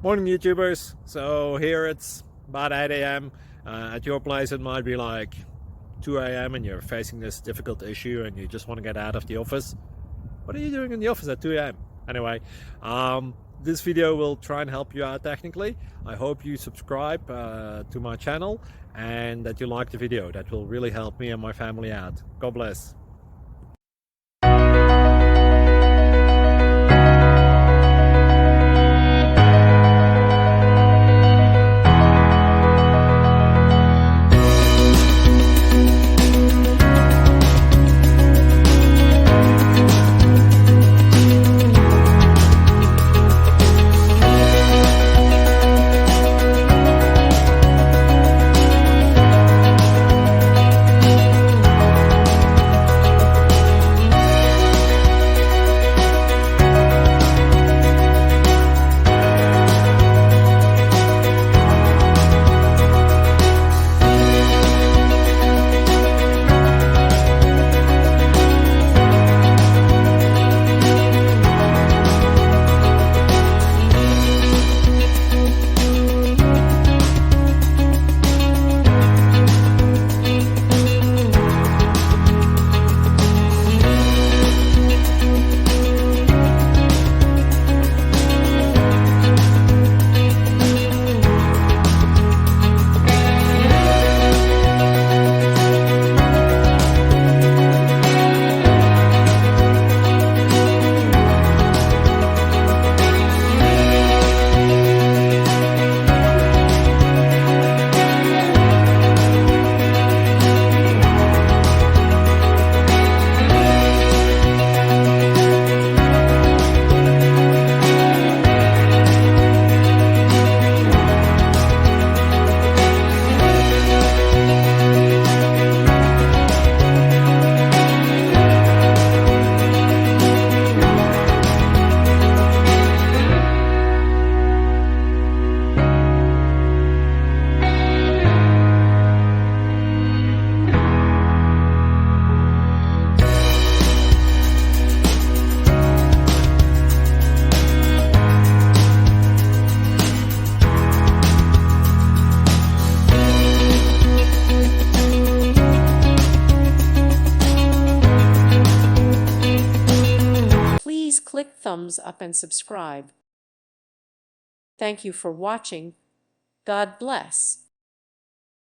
Morning YouTubers. So here it's about 8 a.m. At your place it might be like 2 a.m. and you're facing this difficult issue and you just want to get out of the office. What are you doing in the office at 2 a.m.? Anyway, this video will try and help you out technically. I hope you subscribe to my channel and that you like the video. That will really help me and my family out. God bless. Please click thumbs up and subscribe. Thank you for watching. God bless.